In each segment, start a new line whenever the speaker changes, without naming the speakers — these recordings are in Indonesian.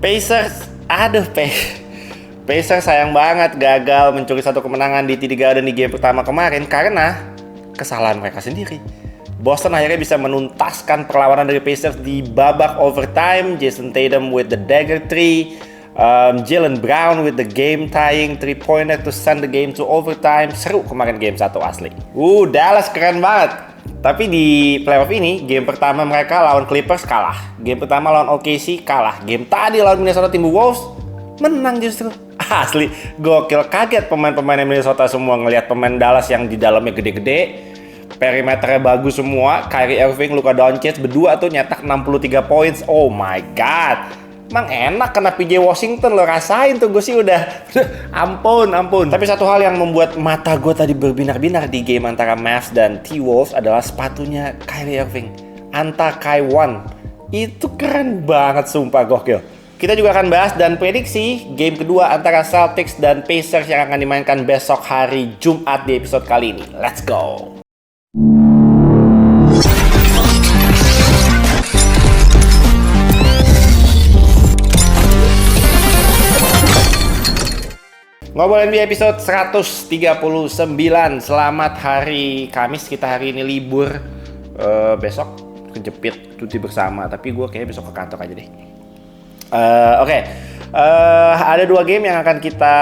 Pacers, Pacers sayang banget gagal mencuri satu kemenangan di TD Garden di game pertama kemarin karena kesalahan mereka sendiri. Boston akhirnya bisa menuntaskan perlawanan dari Pacers di babak overtime. Jason Tatum with the dagger 3, Jaylen Brown with the game tying 3-pointer to send the game to overtime. Seru kemarin game 1 asli. Dallas keren banget. Tapi di playoff ini, game pertama mereka lawan Clippers kalah. Game pertama lawan OKC kalah. Game tadi lawan Minnesota Timberwolves menang justru. Asli, gokil, kaget pemain-pemain Minnesota semua ngelihat pemain Dallas yang di dalamnya gede-gede. Perimeternya bagus semua. Kyrie Irving, Luka Doncic berdua tuh nyetak 63 points. Oh my god. Emang enak kena PJ Washington, lo rasain tuh. Gue sih udah ampun. Tapi satu hal yang membuat mata gue tadi berbinar-binar di game antara Mavs dan T-Wolves adalah sepatunya Kyrie Irving, Anta Kai One. Itu keren banget, sumpah gokil. Kita juga akan bahas dan prediksi game kedua antara Celtics dan Pacers yang akan dimainkan besok hari Jumat di episode kali ini. Let's go! Ngobrol NBA episode 139. Selamat hari Kamis, kita hari ini libur. Besok kejepit cuti bersama, tapi gue kayaknya besok ke kantor aja deh. Oke. Ada dua game yang akan kita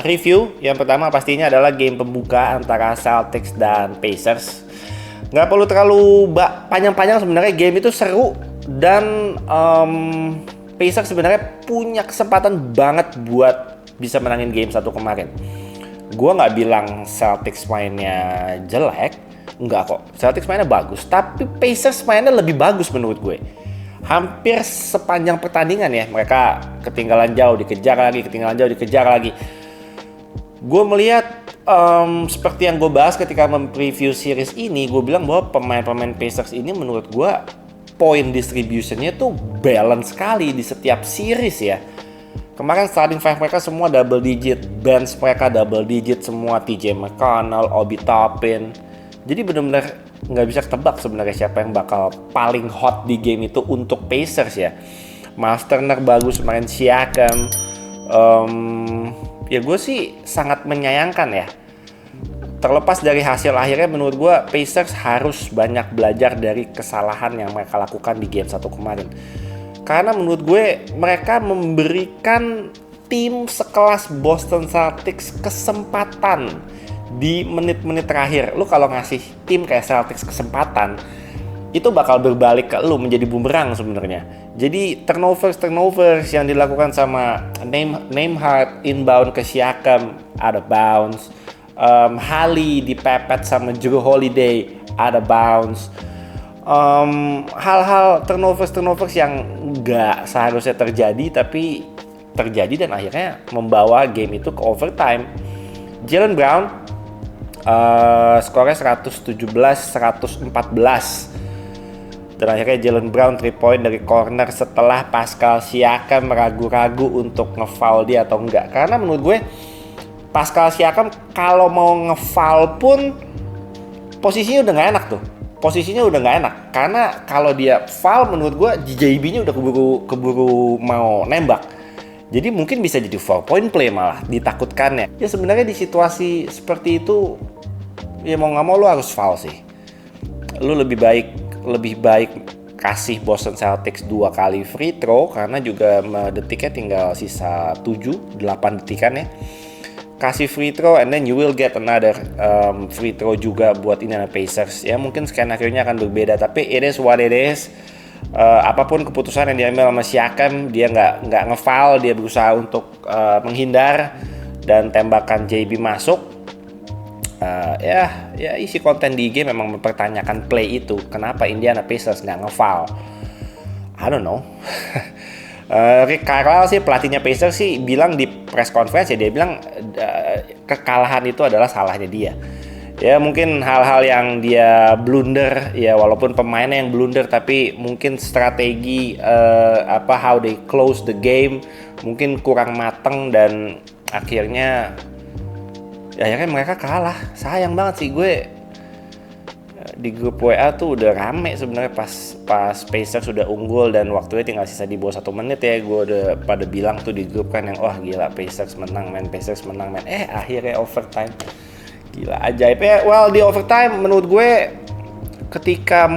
review. Yang pertama pastinya adalah game pembuka antara Celtics dan Pacers. Nggak perlu terlalu panjang-panjang, sebenarnya game itu seru. Dan Pacers sebenarnya punya kesempatan banget buat bisa menangin game 1 kemarin. Gue nggak bilang Celtics mainnya jelek, nggak kok. Celtics mainnya bagus, tapi Pacers mainnya lebih bagus menurut gue. Hampir sepanjang pertandingan ya, mereka ketinggalan jauh, dikejar lagi. Gue melihat seperti yang gue bahas ketika mempreview series ini, gue bilang bahwa pemain-pemain Pacers ini menurut gue point distributionnya tuh balance sekali di setiap series ya. Kemarin starting five mereka semua double digit, bench mereka double digit semua, TJ McConnell, Obi Toppin. Jadi benar-benar nggak bisa ketebak sebenarnya siapa yang bakal paling hot di game itu untuk Pacers ya. Miles Turner bagus kemarin, Siakam. Ya gue sih sangat menyayangkan ya. Terlepas dari hasil akhirnya, menurut gue Pacers harus banyak belajar dari kesalahan yang mereka lakukan di game 1 kemarin. Karena menurut gue mereka memberikan tim sekelas Boston Celtics kesempatan di menit-menit terakhir. Lu kalau ngasih tim kayak Celtics kesempatan, itu bakal berbalik ke lu menjadi bumerang sebenarnya. Jadi turnovers yang dilakukan sama Nembhard inbound ke Siakam out of bounds, Hali dipepet sama Jrue Holiday out of bounds. Hal-hal turnovers yang nggak seharusnya terjadi tapi terjadi dan akhirnya membawa game itu ke overtime. Jaylen Brown skornya 117-114 dan akhirnya Jaylen Brown 3 point dari corner setelah Pascal Siakam ragu-ragu untuk ngefoul dia atau enggak. Karena menurut gue Pascal Siakam kalau mau ngefoul pun posisinya udah nggak enak karena kalau dia foul menurut gue JJB-nya udah keburu mau nembak. Jadi mungkin bisa jadi 4-point play malah ditakutkannya. Ya sebenarnya di situasi seperti itu ya mau nggak mau lo harus foul sih. Lo lebih baik kasih Boston Celtics 2 kali free throw karena juga detiknya tinggal sisa 8 detikan ya. Kasih free throw and then you will get another free throw juga buat Indiana Pacers. Ya mungkin skenario-nya akan berbeda tapi it is what it is. Apapun keputusan yang diambil sama Siakam, dia nggak ngefoul, dia berusaha untuk menghindar dan tembakan JB masuk. Ya isi konten di game memang mempertanyakan play itu. Kenapa Indiana Pacers nggak ngefoul? I don't know. Rick Carlisle sih pelatihnya Pacers sih bilang di press conference ya, dia bilang kekalahan itu adalah salahnya dia. Ya mungkin hal-hal yang dia blunder ya, walaupun pemainnya yang blunder tapi mungkin strategi how they close the game mungkin kurang mateng dan akhirnya mereka kalah. Sayang banget sih gue. di grup WA tuh udah rame sebenarnya pas Pacers sudah unggul dan waktunya tinggal sisa di bawah 1 menit ya. Gue udah pada bilang tuh di grup kan yang wah gila Pacers menang men. Akhirnya overtime. Gila ajaib ya. Well, di overtime menurut gue ketika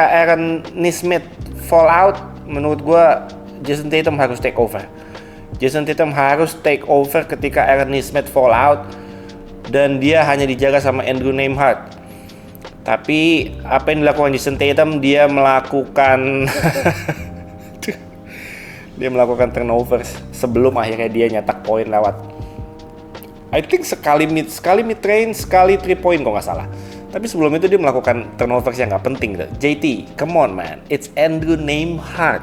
Aaron Nesmith fall out, menurut gue Jason Tatum harus take over. Ketika Aaron Nesmith fall out dan dia hanya dijaga sama Andrew Nembhard. Tapi apa yang dilakukan Jason Tatum, dia melakukan turnovers sebelum akhirnya dia nyetak poin lewat I think sekali mid range, sekali 3 point kalau nggak salah. Tapi sebelum itu dia melakukan turnovers yang nggak penting gitu. JT, come on man, it's Andrew Nembhard.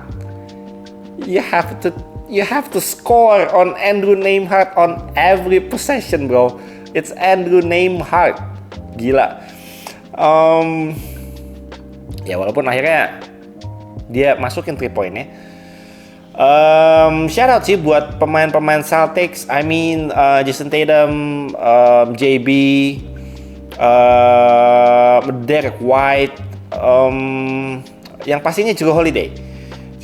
You have to score on Andrew Nembhard on every possession, bro. It's Andrew Nembhard. Gila. Ya walaupun akhirnya dia masukin 3 point ya. Shout out sih buat pemain-pemain Celtics. I mean Jason Tatum, JB, Derek White, yang pastinya Jrue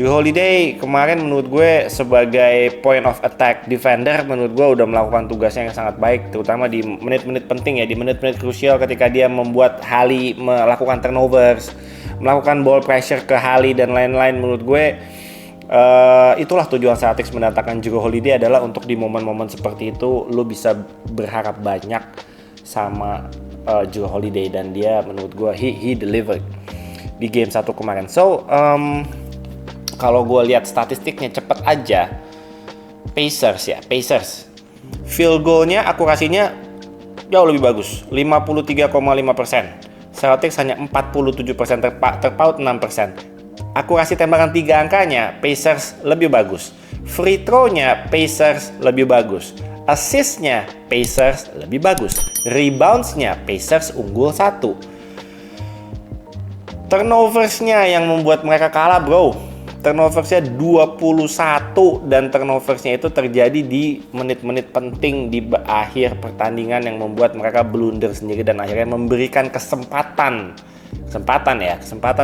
Holiday kemarin menurut gue sebagai point of attack defender, menurut gue udah melakukan tugasnya yang sangat baik, terutama di menit-menit penting ya, di menit-menit krusial ketika dia membuat Hali melakukan turnovers, melakukan ball pressure ke Hali dan lain-lain. Menurut gue itulah tujuan Celtics mendatangkan Jrue Holiday, adalah untuk di momen-momen seperti itu lo bisa berharap banyak sama Jrue Holiday, dan dia menurut gue he delivered di game 1 kemarin. So kalau gue lihat statistiknya cepet aja, Pacers field goalnya akurasinya jauh lebih bagus, 53,5%. Celtics hanya 47%, terpaut 6%. Akurasi tembakan 3 angkanya Pacers lebih bagus. Free throw-nya Pacers lebih bagus. Assist-nya Pacers lebih bagus. Rebounds-nya Pacers unggul 1. Turnovers-nya yang membuat mereka kalah, bro. Turnoversnya 21, dan turnoversnya itu terjadi di menit-menit penting di akhir pertandingan yang membuat mereka blunder sendiri dan akhirnya memberikan kesempatan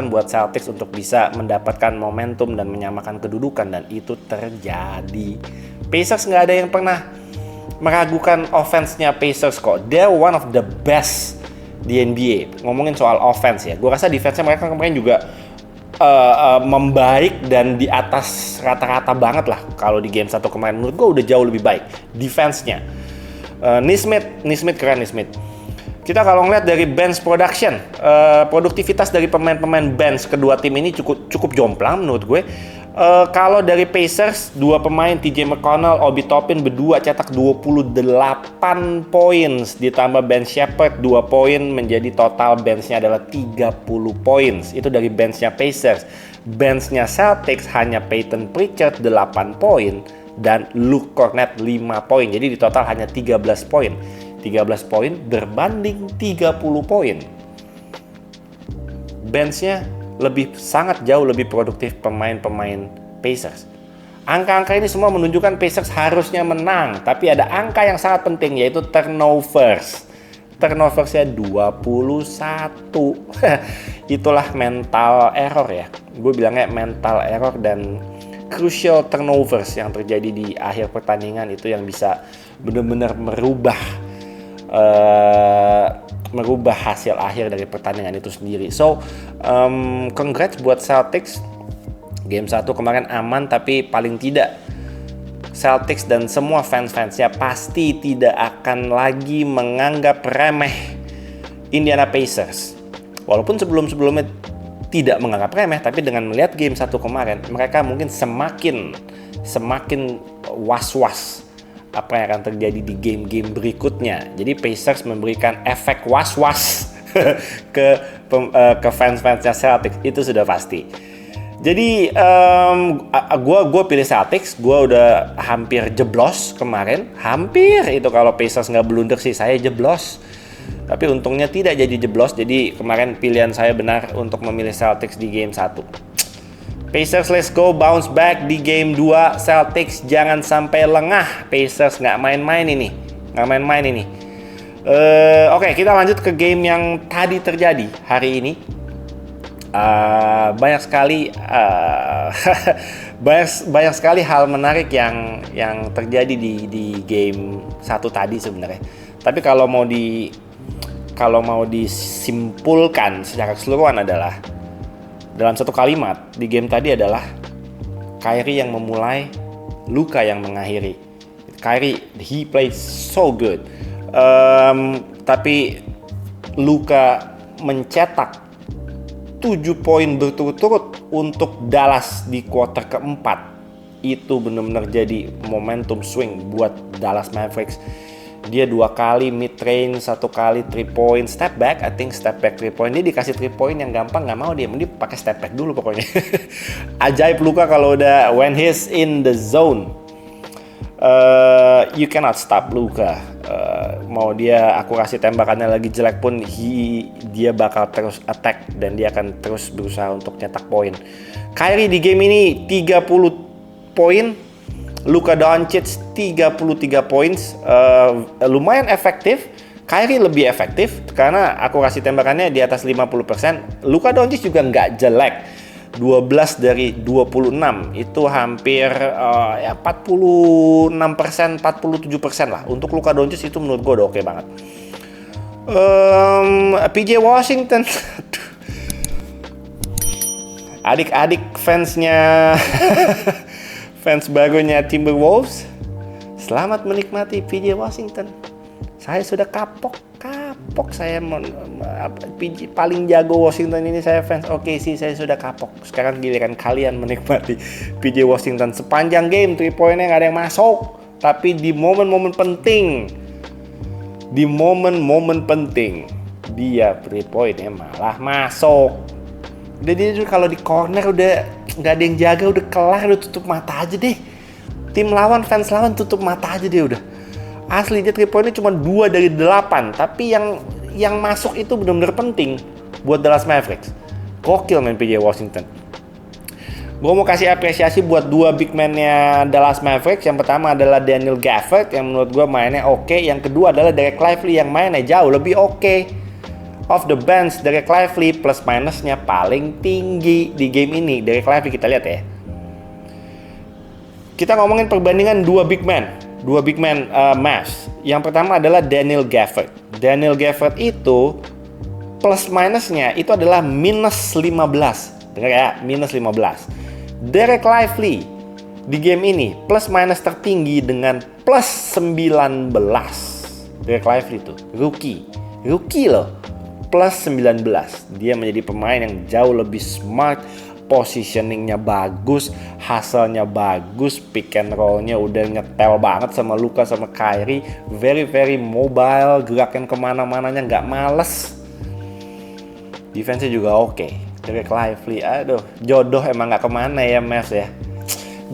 buat Celtics untuk bisa mendapatkan momentum dan menyamakan kedudukan, dan itu terjadi. Pacers nggak ada yang pernah meragukan offense-nya Pacers kok. They're one of the best di NBA. Ngomongin soal offense ya, gue rasa defense-nya mereka kemarin juga membaik dan di atas rata-rata banget lah. Kalau di game 1 kemarin menurut gue udah jauh lebih baik defense-nya. Nesmith keren. Kita kalau ngeliat dari bench production, produktivitas dari pemain-pemain bench kedua tim ini cukup jomplang menurut gue. Kalau dari Pacers, 2 pemain TJ McConnell, Obi Toppin berdua cetak 28 points, ditambah Ben Shepherd 2 poin, menjadi total benchnya adalah 30 points. Itu dari benchnya Pacers. Benchnya Celtics hanya Peyton Pritchard 8 poin dan Luke Kornet 5 poin. Jadi di total hanya 13 poin. 13 poin berbanding 30 poin. Benchnya sangat jauh lebih produktif pemain-pemain Pacers. Angka-angka ini semua menunjukkan Pacers harusnya menang, tapi ada angka yang sangat penting, yaitu turnovers. Turnoversnya 21. Itulah mental error ya. Gue bilangnya mental error dan crucial turnovers yang terjadi di akhir pertandingan itu yang bisa benar-benar merubah hasil akhir dari pertandingan itu sendiri. So, congrats buat Celtics. Game 1 kemarin aman, tapi paling tidak Celtics dan semua fans-fansnya pasti tidak akan lagi menganggap remeh Indiana Pacers. Walaupun sebelum-sebelumnya tidak menganggap remeh, tapi dengan melihat game 1 kemarin, mereka mungkin semakin was-was apa yang akan terjadi di game-game berikutnya. Jadi Pacers memberikan efek was-was ke fans-fansnya Celtics, itu sudah pasti. Jadi gue pilih Celtics. Gue udah hampir jeblos kemarin, hampir itu kalau Pacers nggak blunder sih saya jeblos. Tapi untungnya tidak jadi jeblos. Jadi kemarin pilihan saya benar untuk memilih Celtics di game 1. Pacers let's go, bounce back di game 2. Celtics jangan sampai lengah. Pacers nggak main-main ini. Oke, kita lanjut ke game yang tadi terjadi hari ini. Banyak sekali banyak sekali hal menarik yang terjadi di game satu tadi sebenarnya. Tapi kalau mau disimpulkan secara keseluruhan adalah dalam satu kalimat di game tadi adalah Kyrie yang memulai, Luka yang mengakhiri. Kyrie, he played so good. Tapi Luka mencetak 7 poin berturut-turut untuk Dallas di kuarter keempat. Itu benar-benar jadi momentum swing buat Dallas Mavericks. Dia 2 kali mid range, 1 kali 3 point step back. I think step back 3 point. Dia dikasih 3 point yang gampang, nggak mau dia. Mending pakai step back dulu pokoknya. Ajaib Luka kalau udah when he's in the zone. You cannot stop Luka. Mau dia akurasi tembakannya lagi jelek pun dia bakal terus attack dan dia akan terus berusaha untuk cetak poin. Kyrie di game ini 30 poin, Luka Doncic 33 poin, lumayan efektif. Kyrie lebih efektif karena akurasi tembakannya di atas 50%. Luka Doncic juga nggak jelek, 12 dari 26, itu hampir 46%, 47% lah. Untuk Luka Doncic itu menurut gue udah oke banget. PJ Washington, adik-adik fansnya fans barunya Timberwolves, selamat menikmati PJ Washington. Saya sudah kapok saya PJ paling jago Washington ini, saya fans OKC, saya sudah kapok. Sekarang giliran kalian menikmati PJ Washington. Sepanjang game 3 poinnya nggak ada yang masuk, tapi di momen-momen penting dia 3 poinnya malah masuk. Jadi kalau di corner udah nggak ada yang jaga, udah kelar, udah tutup mata aja deh. Tim lawan, fans lawan tutup mata aja deh udah. Asli dia 3 poinnya cuma 2 dari 8, tapi yang masuk itu benar-benar penting buat Dallas Mavericks. Gokil main PJ Washington. Gue mau kasih apresiasi buat 2 big man-nya Dallas Mavericks. Yang pertama adalah Daniel Gafford yang menurut gue mainnya oke. Yang kedua adalah Dereck Lively yang mainnya jauh lebih oke. Off the bench, Dereck Lively plus minusnya paling tinggi di game ini. Dereck Lively kita lihat ya. Kita ngomongin perbandingan 2 big man Mavs. Yang pertama adalah Daniel Gafford. Daniel Gafford itu plus minusnya itu adalah minus 15. Dengar ya, minus 15. Dereck Lively di game ini plus minus tertinggi dengan plus 19. Dereck Lively itu rookie loh, plus 19. Dia menjadi pemain yang jauh lebih smart, positioningnya bagus, hasilnya bagus, pick and rollnya udah nyetel banget sama Luka sama Kyrie, very mobile, gerakan kemana-mananya nggak males, defense-nya juga oke. Dereck Lively, aduh, jodoh emang nggak kemana ya Mavs ya,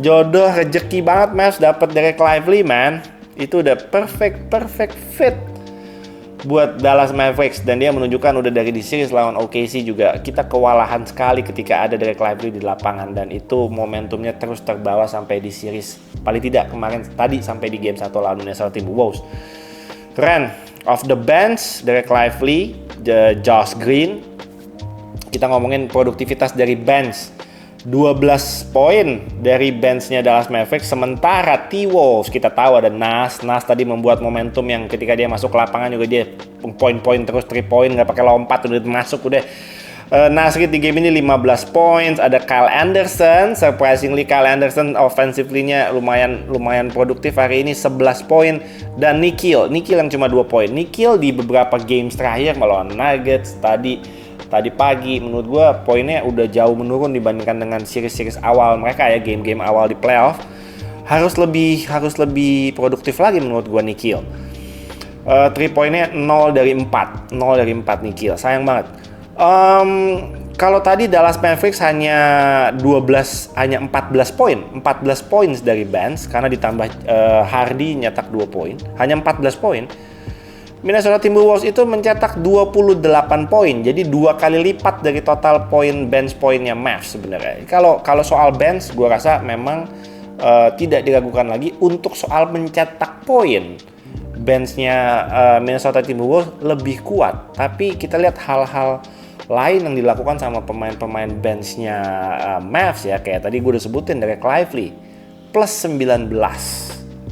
jodoh rezeki banget Mavs dapet Dereck Lively man, itu udah perfect fit buat Dallas Mavericks, dan dia menunjukkan udah dari di series lawan OKC juga kita kewalahan sekali ketika ada Dereck Lively di lapangan, dan itu momentumnya terus terbawa sampai di series, paling tidak kemarin tadi sampai di game 1 lawan Minnesota Timberwolves. Keren. Off the bench Dereck Lively, Josh Green. Kita ngomongin produktivitas dari bench, 12 poin dari benchnya Dallas Mavericks. Sementara T-Wolves kita tahu ada Nas tadi membuat momentum yang ketika dia masuk ke lapangan juga dia poin-poin terus, 3 poin nggak pakai lompat udah masuk udah. Nasrid di game ini 15 points. Ada Kyle Anderson, surprisingly Kyle Anderson offensively-nya lumayan produktif hari ini, 11 poin. Dan Nikhil yang cuma 2 poin. Nikhil di beberapa games terakhir melawan Nuggets tadi pagi, menurut gue poinnya udah jauh menurun dibandingkan dengan series awal mereka ya, game-game awal di playoff. Harus lebih produktif lagi menurut gue Nikhil. 3 poinnya 0 dari 4 Nikhil, sayang banget. Kalau tadi Dallas Mavericks hanya 14 poin dari bench karena ditambah Hardy nyetak 2 poin, hanya 14 poin. Minnesota Timberwolves itu mencetak 28 poin, jadi 2 kali lipat dari total poin bench poinnya Mavs sebenarnya. Kalau soal bench, gue rasa memang tidak diragukan lagi untuk soal mencetak poin. benchnya Minnesota Timberwolves lebih kuat, tapi kita lihat hal-hal lain yang dilakukan sama pemain-pemain benchnya Mavs ya, kayak tadi gue udah sebutin dari Lively plus 19,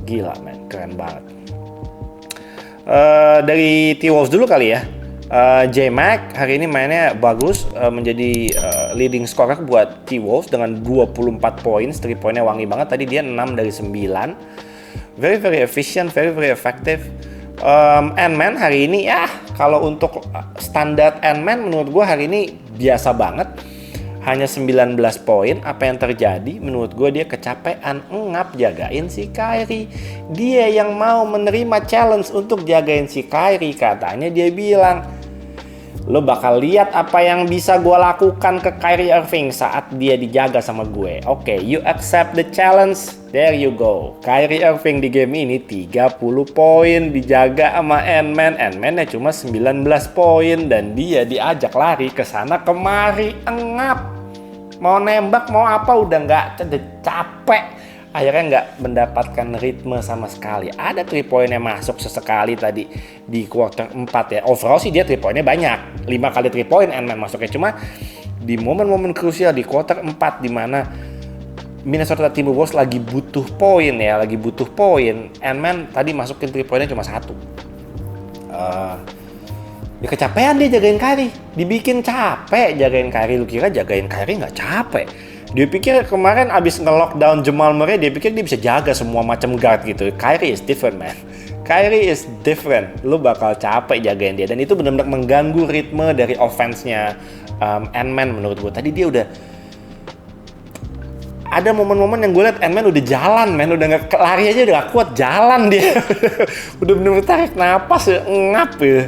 gila men, keren banget. Dari T-Wolves dulu kali ya. J-Mac hari ini mainnya bagus, menjadi leading scorer buat T-Wolves dengan 24 poin, 3 poinnya wangi banget. Tadi dia 6 dari 9. Very efficient, very effective. Ant-Man hari ini ya, kalau untuk standar Ant-Man menurut gue hari ini biasa banget. Hanya 19 poin. Apa yang terjadi? Menurut gue dia kecapean, ngap jagain si Kyrie. Dia yang mau menerima challenge untuk jagain si Kyrie. Katanya dia bilang, lo bakal lihat apa yang bisa gue lakukan ke Kyrie Irving saat dia dijaga sama gue. Oke, you accept the challenge. There you go. Kyrie Irving di game ini 30 poin, dijaga sama Ant-Man. Ant-Man-nya cuma 19 poin dan dia diajak lari ke sana kemari, engap. Mau nembak, mau apa udah nggak, capek. Akhirnya nggak mendapatkan ritme sama sekali. Ada 3 poinnya masuk sesekali tadi di quarter 4 ya. Overall sih dia 3 poinnya banyak. 5 kali 3 poin Ant-Man masuknya. Cuma di momen-momen krusial di quarter 4 di mana Minnesota Timberwolves lagi butuh poin ya. Lagi butuh poin. Ant-Man tadi masukin 3 poinnya cuma 1. Ya kecapean dia jagain Kyrie. Dibikin capek jagain Kyrie. Lu kira jagain Kyrie nggak capek? Dia pikir kemarin abis nge-lockdown Jamal Murray, dia pikir dia bisa jaga semua macam guard gitu. Kyrie is different man. Kyrie is different. Lu bakal capek jagain dia. Dan itu benar-benar mengganggu ritme dari offense-nya Ant-Man menurut gue. Tadi dia udah ada momen-momen yang gue liat Ant-Man udah jalan man. Udah gak lari aja udah gak kuat, jalan dia. Udah bener-bener tarik napas ya, ngap ya.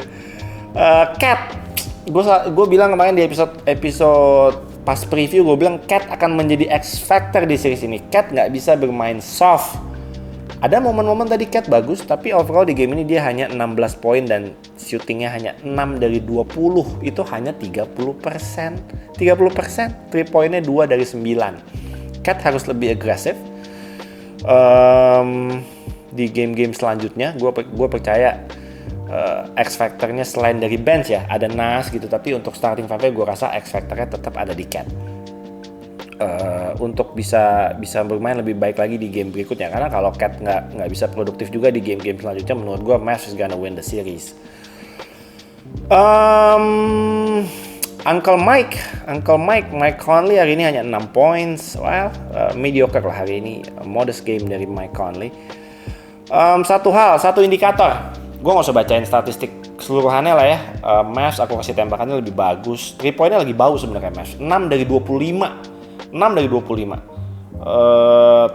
Cat, gue bilang kemarin di episode pas preview, gue bilang Cat akan menjadi X factor di series ini. Cat nggak bisa bermain soft. Ada momen-momen tadi Cat bagus, tapi overall di game ini dia hanya 16 poin dan shootingnya hanya 6 dari 20. Itu hanya 30%. 30%, 3 poinnya 2 dari 9. Cat harus lebih agresif. Di game-game selanjutnya, gue percaya X factor-nya selain dari bench ya, ada Nas gitu, tapi untuk starting five gue rasa X factor-nya tetap ada di Cat. Untuk bisa bermain lebih baik lagi di game berikutnya, karena kalau Cat nggak bisa produktif juga di game-game selanjutnya, menurut gue Mavs is gonna win the series. Uncle Mike Conley hari ini hanya 6 points. Well, mediocre lah hari ini, modest game dari Mike Conley. Satu indikator, gue nggak usah bacain statistik keseluruhannya lah ya. Mavs aku kasih tembakannya lebih bagus. 3 poinnya lagi bau sebenarnya Mavs. 6 dari 25.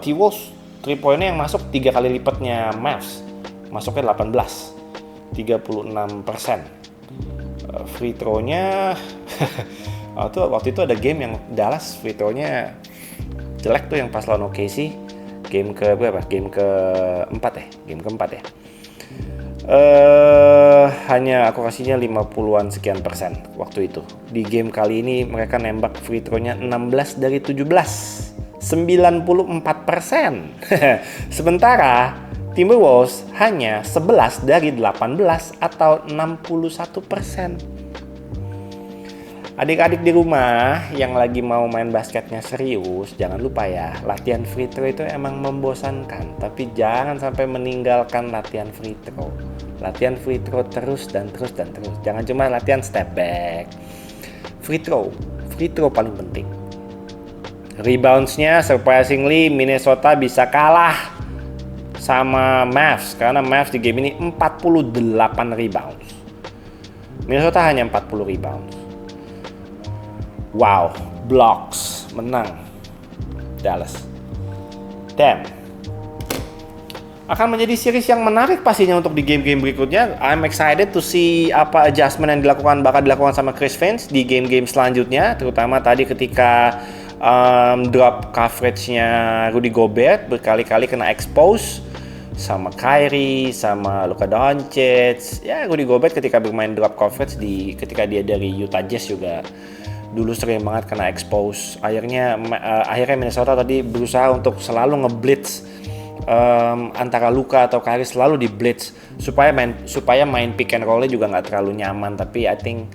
T-Wolves 3 poinnya yang masuk 3 kali lipatnya Mavs. Masuknya 18. 36%. Free throw-nya waktu itu ada game yang Dallas free throw-nya jelek tuh yang pas lawan OKC. Game ke berapa? Game keempat ya. Hanya aku kasihnya 50-an sekian persen waktu itu. Di game kali ini mereka nembak free throw-nya 16 dari 17, 94%. Sementara Timberwolves hanya 11 dari 18 atau 61%. Adik-adik di rumah yang lagi mau main basketnya serius, jangan lupa ya, latihan free throw itu emang membosankan, tapi jangan sampai meninggalkan latihan free throw. Latihan free throw terus dan terus. Jangan cuma latihan step back. Free throw paling penting. Rebounds-nya surprisingly Minnesota bisa kalah sama Mavs, karena Mavs di game ini 48 rebounds. Minnesota hanya 40 rebounds. Wow, blocks menang Dallas. Damn. Akan menjadi series yang menarik pastinya untuk di game-game berikutnya. I'm excited to see apa adjustment yang bakal dilakukan sama Chris Finch di game-game selanjutnya, terutama tadi ketika drop coverage-nya Rudy Gobert berkali-kali kena expose sama Kyrie, sama Luka Doncic. Ya, Rudy Gobert ketika bermain drop coverage ketika dia dari Utah Jazz juga dulu sering banget kena expose. Akhirnya Minnesota tadi berusaha untuk selalu ngeblitz antara Luka atau Kyrie selalu di blitz supaya main pick and roll-nya juga nggak terlalu nyaman. Tapi I think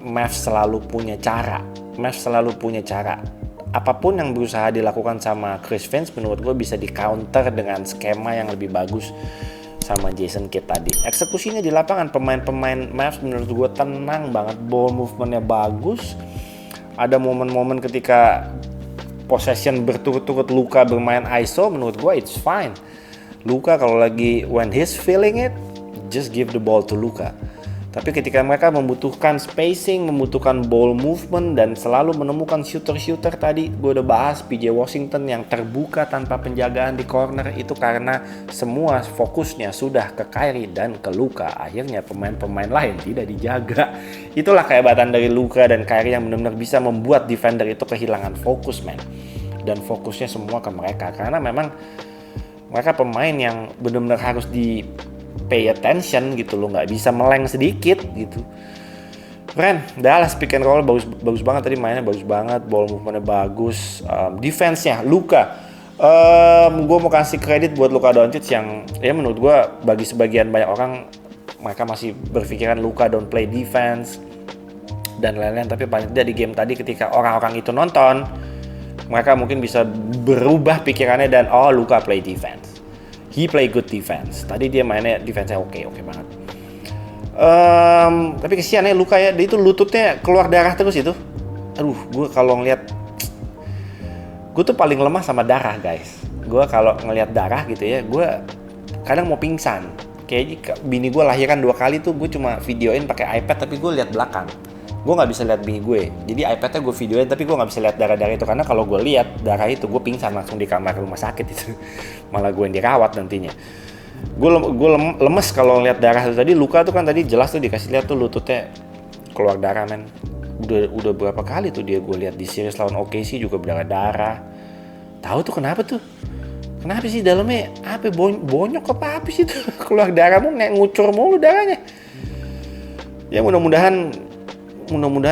Mavs selalu punya cara. Apapun yang berusaha dilakukan sama Chris Finch menurut gue bisa di counter dengan skema yang lebih bagus sama Jason Kidd tadi. Eksekusinya di lapangan pemain-pemain Mavs menurut gue tenang banget, ball movementnya bagus. Ada momen-momen ketika possession berturut-turut Luka bermain ISO, menurut gue it's fine. Luka kalau lagi when he's feeling it, just give the ball to Luka. Tapi ketika mereka membutuhkan spacing, membutuhkan ball movement, dan selalu menemukan shooter-shooter tadi, gue udah bahas PJ Washington yang terbuka tanpa penjagaan di corner, itu karena semua fokusnya sudah ke Kyrie dan ke Luka. Akhirnya pemain-pemain lain tidak dijaga. Itulah kehebatan dari Luka dan Kyrie yang benar-benar bisa membuat defender itu kehilangan fokus, man. Dan fokusnya semua ke mereka, karena memang mereka pemain yang benar-benar harus di pay attention gitu loh, nggak bisa meleng sedikit gitu. Keren, Dallas pick and roll bagus banget tadi, mainnya bagus banget, ball movementnya bagus, defense-nya Luka. Gue mau kasih kredit buat Luka Doncic yang ya menurut gue bagi sebagian banyak orang mereka masih berpikiran Luka don't play defense dan lain-lain, tapi paling tidak di game tadi ketika orang-orang itu nonton, mereka mungkin bisa berubah pikirannya dan Luka play defense. He play good defense. Tadi dia mainnya defense-nya oke banget. Tapi kesiannya Luka ya, dia itu lututnya keluar darah terus itu. Aduh, gue kalau ngeliat, gue tuh paling lemah sama darah guys. Gue kalau ngeliat darah gitu ya, gue kadang mau pingsan. Kayaknya bini gue lahiran 2 kali tuh, gue cuma videoin pakai iPad tapi gue lihat belakang. Gue nggak bisa lihat bini gue, jadi iPadnya gue videoin tapi gue nggak bisa lihat darah-darah itu, karena kalau gue lihat darah itu gue pingsan langsung di kamar rumah sakit itu, malah gue yang dirawat nantinya. Gue lemes kalau lihat darah itu tadi. Luka tuh kan tadi jelas tuh dikasih lihat tuh lututnya keluar darah, men. Udah berapa kali tuh dia gue lihat di series lawan OKC juga berdarah. Tahu tuh kenapa tuh? Kenapa sih dalamnya apa bonyok apa sih tuh keluar darah mulu, ngucur mulu darahnya. Ya mudah-mudahan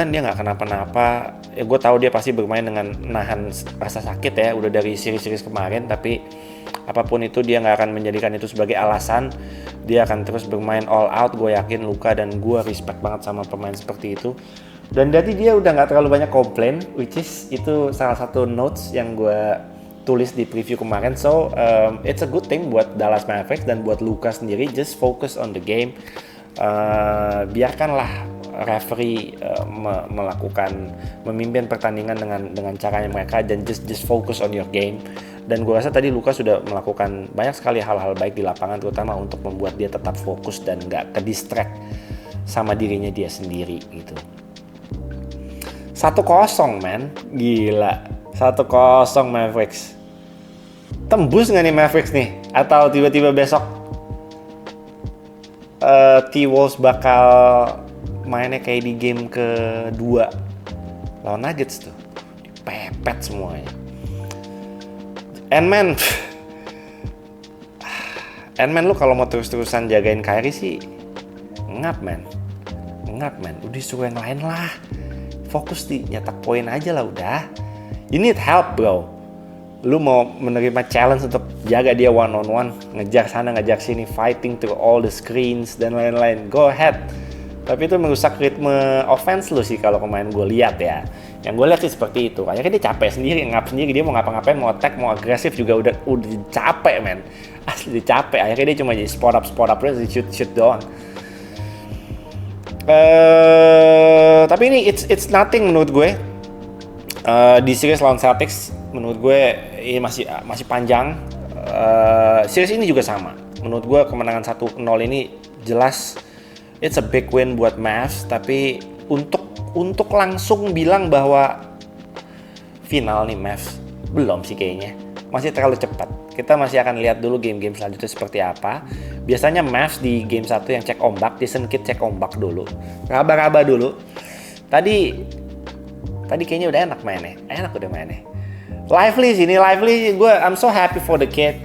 dia nggak kenapa-napa. Ya gue tahu dia pasti bermain dengan nahan rasa sakit ya, udah dari series kemarin. Tapi apapun itu dia nggak akan menjadikan itu sebagai alasan. Dia akan terus bermain all out. Gue yakin Luka, dan gue respect banget sama pemain seperti itu. Dan jadi dia udah nggak terlalu banyak komplain, which is itu salah satu notes yang gue tulis di preview kemarin. So it's a good thing buat Dallas Mavericks dan buat Luka sendiri. Just focus on the game. Biarkanlah referee memimpin pertandingan dengan caranya mereka, dan just focus on your game. Dan gue rasa tadi Luka sudah melakukan banyak sekali hal-hal baik di lapangan, terutama untuk membuat dia tetap fokus dan gak ke-distract sama dirinya dia sendiri gitu. 1-0 man, gila. 1-0 Mavericks. Tembus gak nih Mavericks nih? Atau tiba-tiba besok T-Wolves bakal mainnya kayak di game kedua lawan Nuggets tuh, dipepet semuanya. Ant-Man lu kalau mau terus-terusan jagain Kyrie sih ngap man, udah suruh yang lain lah, fokus di nyetak poin aja lah udah. You need help bro. Lu mau menerima challenge untuk jaga dia one on one, ngejar sana ngejar sini, fighting through all the screens dan lain-lain, go ahead. Tapi itu merusak ritme offense lu sih kalau kemarin gue lihat ya. Yang gue lihat sih seperti itu. Kayaknya dia capek sendiri, ngap sendiri, dia mau ngapa-ngapain, mau attack, mau agresif juga udah capek men. Asli capek. Akhirnya dia cuma jadi spot up terus, shoot doang. Tapi ini it's nothing menurut gue. Di series lawan Celtics menurut gue ini masih panjang. Series ini juga sama. Menurut gue kemenangan 1-0 ini jelas it's a big win buat Mavs, tapi untuk langsung bilang bahwa final nih Mavs belum sih kayaknya. Masih terlalu cepat. Kita masih akan lihat dulu game-game selanjutnya seperti apa. Biasanya Mavs di game 1 yang cek ombak, Jason Kidd cek ombak dulu. Raba-raba dulu. Tadi kayaknya udah enak mainnya. Lively, I'm so happy for the kid.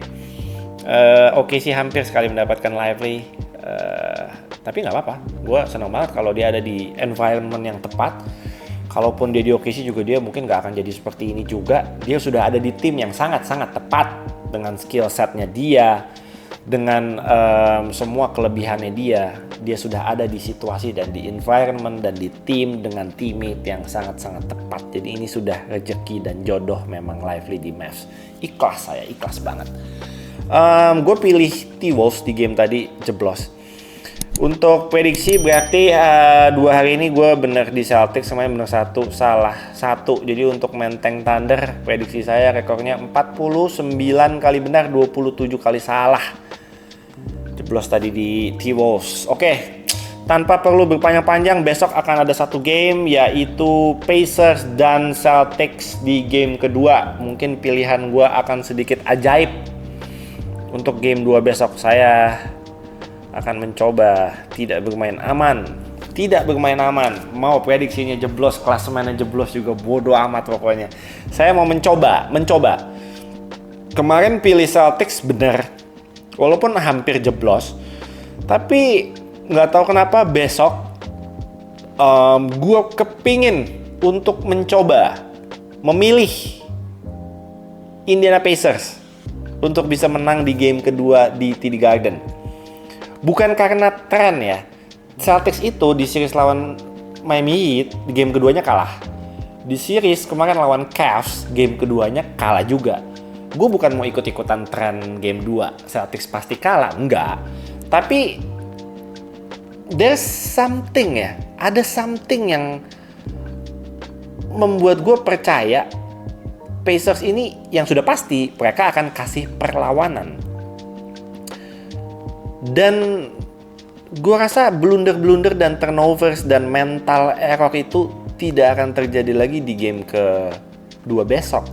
Oke sih hampir sekali mendapatkan Lively. Tapi nggak apa-apa, gue senang banget kalau dia ada di environment yang tepat. kalaupun dia di OKC juga dia mungkin nggak akan jadi seperti ini juga. Dia sudah ada di tim yang sangat-sangat tepat dengan skill setnya dia, dengan semua kelebihannya dia sudah ada di situasi dan di environment dan di tim dengan teammate yang sangat-sangat tepat. Jadi ini sudah rezeki dan jodoh memang Lively di Mavs. Ikhlas, saya ikhlas banget. Gue pilih T-Wolves di game tadi, jeblos. Untuk prediksi berarti 2 hari ini gue bener di Celtics, semuanya bener 1, salah 1. Jadi untuk Menteng Thunder prediksi saya rekornya 49 kali benar, 27 kali salah. Jeblos tadi di T-Wolves. Oke, tanpa perlu berpanjang-panjang, besok akan ada satu game yaitu Pacers dan Celtics di game kedua. Mungkin pilihan gue akan sedikit ajaib untuk game 2 besok. Saya akan mencoba tidak bermain aman. Mau prediksinya jeblos, klasemennya jeblos juga bodoh amat pokoknya. Saya mau mencoba. Kemarin pilih Celtics bener, walaupun hampir jeblos. Tapi nggak tahu kenapa besok gue kepingin untuk mencoba memilih Indiana Pacers untuk bisa menang di game kedua di TD Garden. Bukan karena tren ya. Celtics itu di series lawan Miami Heat di game keduanya kalah. Di series kemarin lawan Cavs game keduanya kalah juga. Gue bukan mau ikut-ikutan tren game 2 Celtics pasti kalah, enggak. Tapi there's something ya. Ada something yang membuat gue percaya Pacers ini yang sudah pasti mereka akan kasih perlawanan. Dan gue rasa blunder-blunder dan turnovers dan mental error itu tidak akan terjadi lagi di game kedua besok.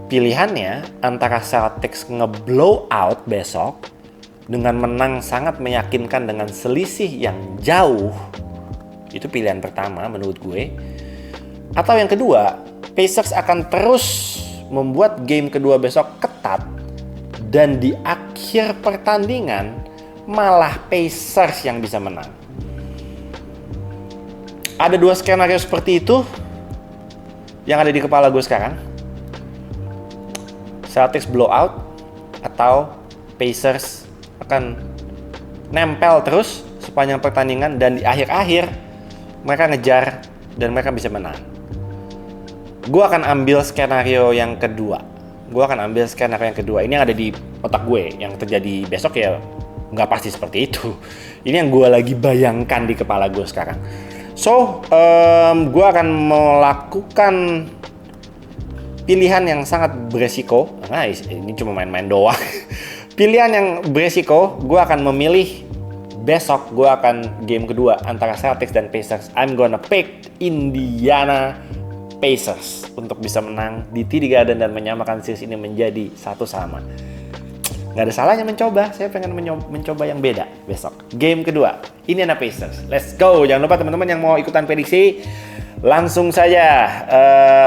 Pilihannya antara Celtics nge-blow out besok dengan menang sangat meyakinkan dengan selisih yang jauh. Itu pilihan pertama menurut gue. Atau yang kedua, Pacers akan terus membuat game kedua besok ketat dan di akhir pertandingan malah Pacers yang bisa menang. Ada 2 skenario seperti itu yang ada di kepala gue sekarang. Celtics blowout atau Pacers akan nempel terus sepanjang pertandingan dan di akhir-akhir mereka ngejar dan mereka bisa menang. Gue akan ambil skenario yang kedua. Ini yang ada di otak gue. Yang terjadi besok ya nggak pasti seperti itu. Ini yang gue lagi bayangkan di kepala gue sekarang. So, gue akan melakukan pilihan yang sangat beresiko. Nah, ini cuma main-main doang. Pilihan yang beresiko, gue akan memilih besok gue akan game kedua antara Celtics dan Pacers. I'm gonna pick Indiana Pacers untuk bisa menang di TD Garden dan menyamakan series ini menjadi 1-1. Gak ada salahnya mencoba. Saya pengen mencoba yang beda besok. Game kedua, Indiana Pacers. Let's go. Jangan lupa teman-teman yang mau ikutan prediksi, langsung saja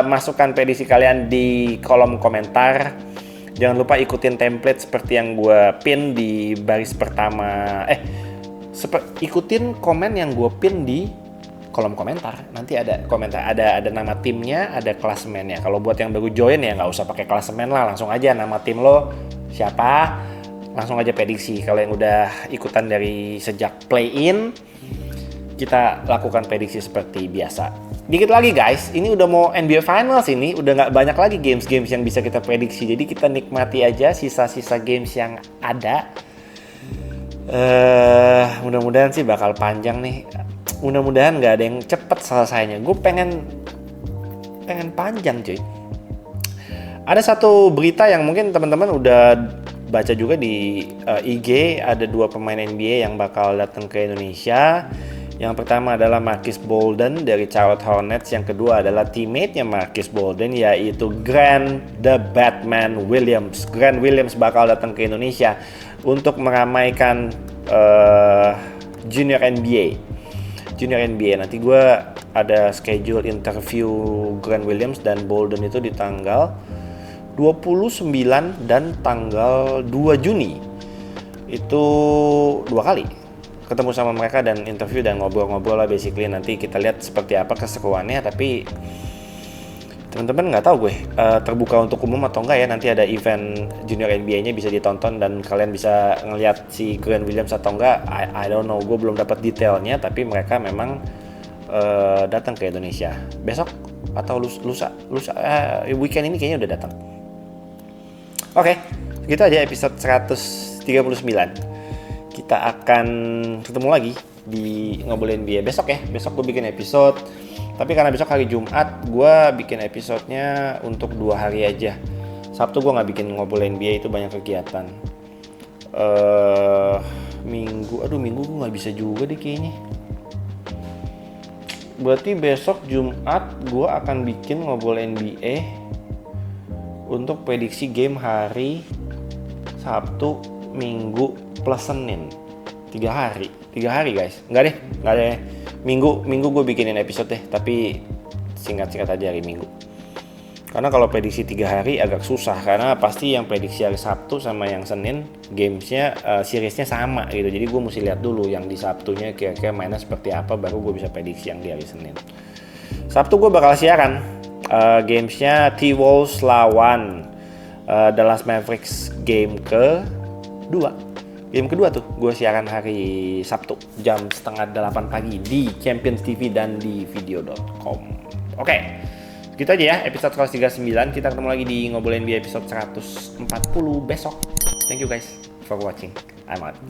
masukkan prediksi kalian di kolom komentar. Jangan lupa ikutin template seperti yang gue pin di baris pertama. Ikutin komen yang gue pin di kolom komentar. Nanti ada komentar, ada nama timnya, ada klasemennya. Kalau buat yang baru join ya nggak usah pakai klasemen lah, langsung aja nama tim lo siapa, langsung aja prediksi. Kalau yang udah ikutan dari sejak play-in, kita lakukan prediksi seperti biasa. Dikit lagi guys, ini udah mau NBA Finals ini, udah nggak banyak lagi games-games yang bisa kita prediksi. Jadi kita nikmati aja sisa-sisa games yang ada. Mudah-mudahan sih bakal panjang nih. Mudah-mudahan nggak ada yang cepet selesainya. Gue pengen panjang cuy. Ada satu berita yang mungkin teman-teman udah baca juga di IG. Ada 2 pemain NBA yang bakal datang ke Indonesia. Yang pertama adalah Marcus Bolden dari Charlotte Hornets. Yang kedua adalah teammate-nya Marcus Bolden, yaitu Grant the Batman Williams. Grant Williams bakal datang ke Indonesia untuk meramaikan Junior NBA. Nanti gue ada schedule interview Grant Williams dan Bolden itu di tanggal 29 dan tanggal 2 Juni. Itu 2 kali. ketemu sama mereka dan interview dan ngobrol-ngobrol lah basically. Nanti kita lihat seperti apa keseruannya, tapi teman-teman nggak tahu gue terbuka untuk umum atau enggak ya. Nanti ada event junior NBA-nya bisa ditonton dan kalian bisa ngelihat si Grant Williams atau enggak. I don't know, gue belum dapat detailnya, tapi mereka memang datang ke Indonesia besok atau lusa weekend ini kayaknya udah datang. Oke, gitu aja episode 139. Kita akan ketemu lagi di Ngobrolin NBA besok ya. Besok gue bikin episode, tapi karena besok hari Jumat, gue bikin episodenya untuk 2 hari aja. Sabtu gue nggak bikin Ngobrolin NBA, itu banyak kegiatan. Minggu gue nggak bisa juga deh kayaknya. Berarti besok Jumat gue akan bikin Ngobrol NBA untuk prediksi game hari Sabtu, Minggu plus Senin. 3 hari guys. Enggak deh. Minggu gue bikinin episode deh, tapi singkat-singkat aja hari Minggu. Karena kalau prediksi 3 hari agak susah, karena pasti yang prediksi hari Sabtu sama yang Senin gamesnya seriesnya sama gitu. Jadi gue mesti lihat dulu yang di Sabtunya kira-kira mainnya seperti apa, baru gue bisa prediksi yang di hari Senin. Sabtu gue bakal siaran gamesnya T-Wolves lawan Dallas Mavericks game kedua. Game kedua tuh gue siaran hari Sabtu jam 7:30 pagi di Champions TV dan di video.com. Oke. Gitu aja ya episode 139. Kita ketemu lagi di Ngobrolin di episode 140 besok. Thank you guys for watching. I'm out.